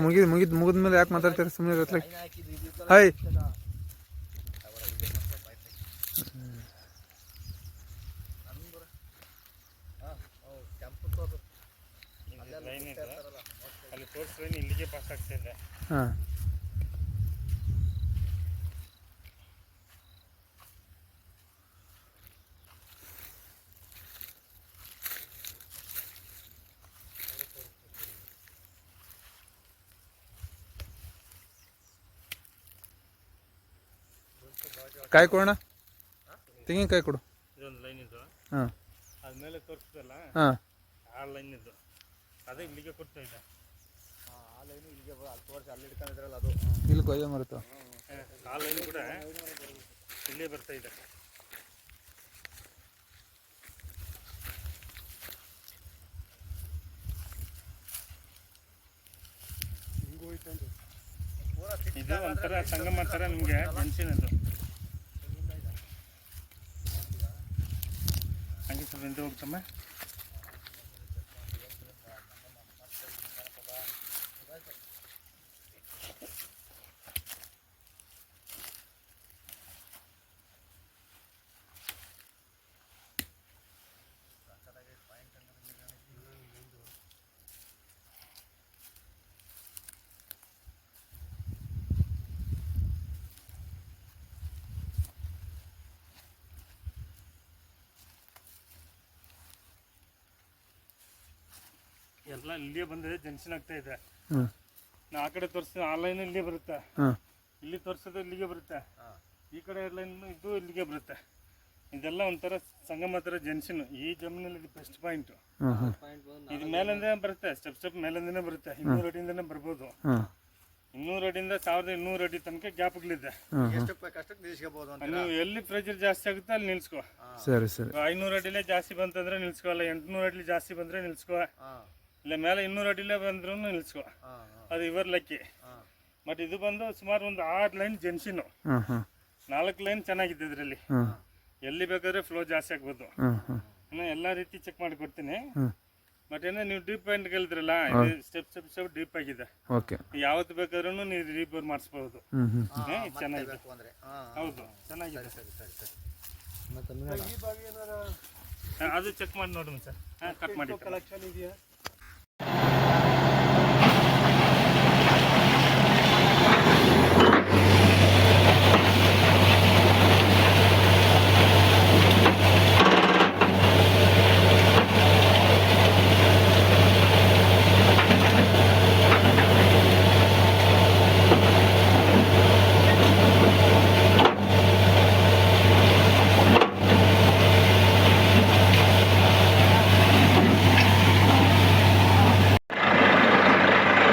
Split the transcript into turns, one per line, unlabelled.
ಮುಗಿದ್ಮೇಲೆ ಯಾಕೆ ಮಾತಾಡ್ತಾರೆ ಸುಮ್ಮನೆ ಗೊತ್ತಲ್ಲ. ಹಾಯ್ ಹಾಂ ಕಾಯಿ ಕೊಡೋಣ, ತೆಂಗಿನಕಾಯಿ ಕೊಡು.
ಇದೊಂದು ಲೈನ್ ಇದು.
ಹಾಂ
ಅದ್ಮೇಲೆ ತೋರಿಸ್ತಲ್ಲ.
ಹಾಂ
ಆ ಲೈನ್ ಇದು ಅದೇ ಇಲ್ಲಿಗೆ ಕೊಡ್ತಾ ಇದೆ. ಆ ಲೈನ್ ಇಲ್ಲಿಗೆ ಅಲ್ಲಿ ತೋರಿಸಿ ಅಲ್ಲಿ ಹಿಡ್ಕೊಂಡಿದ್ರಲ್ಲ ಅದು
ಇಲ್ಲಿ ಕೊಯ್ಯೋ ಮರೆತು
ಆ ಲೈನ್ ಕೂಡ ಇಲ್ಲೇ ಬರ್ತಾ ಇದೆ. ಇದು ಒಂಥರ ಸಂಗಮ ಥರ ನಿಮಗೆ ಜಂಕ್ಷನ್ ಹಂಗೆ ಸ್ವಲ್ಪ ಹಿಂದೆ ಹೋಗ್ತಮ್ಮ. ಎಲ್ಲ ಇಲ್ಲಿಯೇ ಬಂದಿದೆ, ಜಂಕ್ಷನ್ ಆಗ್ತಾ ಇದೆ. ನಾ ಆ ಕಡೆ ತೋರಿಸ್ತೀನಿ, ಆ ಲೈನ್ ಇಲ್ಲಿಗೆ ಬರುತ್ತೆ, ಇಲ್ಲಿ ತೋರಿಸೋದು ಇಲ್ಲಿಗೆ ಬರುತ್ತೆ, ಈ ಕಡೆ ಲೈನ್ ಇದು ಇಲ್ಲಿಗೆ ಬರುತ್ತೆ. ಇದೆಲ್ಲ ಒಂಥರ ಸಂಗಮ ಥರ ಜಂಕ್ಷನ್. ಈ ಜಮೀನಲ್ಲಿ ಇದು ಬೆಸ್ಟ್ ಪಾಯಿಂಟ್. ಇದು ಮೇಲಿಂದ ಬರುತ್ತೆ, ಸ್ಟೆಪ್ ಮೇಲಿಂದನೇ ಬರುತ್ತೆ. 200 ಅಡಿಯಿಂದನೇ ಬರ್ಬೋದು. 200 ಅಡಿಯಿಂದ 1200 ಅಡಿ ತನಕ ಗ್ಯಾಪ್ಗಳಿದೆ. ನೀವು ಎಲ್ಲಿ ಪ್ರೆಷರ್ ಜಾಸ್ತಿ ಆಗುತ್ತೆ ಅಲ್ಲಿ ನಿಲ್ಸ್ಕೋ.
ಸರಿ ಸರಿ.
500 ಅಡಿಲೇ ಜಾಸ್ತಿ ಬಂತಂದ್ರೆ ನಿಲ್ಸ್ಕೋ, ಅಲ್ಲ 800 ಅಡಿ ಜಾಸ್ತಿ ಬಂದ್ರೆ ನಿಲ್ಸ್ಕೋ, ಇಲ್ಲ ಮೇಲೆ 200 ಅಡಿಲೇ ಬಂದ್ರೂ ನಿಲ್ಸ್ಕೋ. ಅದು ಇವರ್ ಲೆಕ್ಕಿ. ಬಟ್ ಇದು ಬಂದು ಸುಮಾರು ಒಂದು 6 ಲೈನ್ ಜಂಕ್ಷನ್, 4 ಲೈನ್ ಚೆನ್ನಾಗಿದೆ. ಇದರಲ್ಲಿ ಎಲ್ಲಿ ಬೇಕಾದ್ರೆ ಫ್ಲೋ ಜಾಸ್ತಿ ಆಗ್ಬೋದು. ಇನ್ನು ಎಲ್ಲ ರೀತಿ ಚೆಕ್ ಮಾಡಿ ಕೊಡ್ತೀನಿ. ಬಟ್ ಏನೋ ನೀವು ಡೀಪ್ ಪಾಯಿಂಟ್ ಕೇಳಿದ್ರಲ್ಲ, ಸ್ಟೆಪ್ ಡೀಪ್ ಆಗಿದೆ. ಯಾವತ್ತು ಬೇಕಾದ್ರೂ ನೀವು ರೀಬೋರ್ ಮಾಡಿಸ್ಬಹುದು. ಚೆನ್ನಾಗಿದೆ, ಹೌದು ಚೆನ್ನಾಗಿದೆ. ಅದು ಚೆಕ್ ಮಾಡಿ ನೋಡಿ ಸರ್. ಕಟ್ ಮಾಡಿ.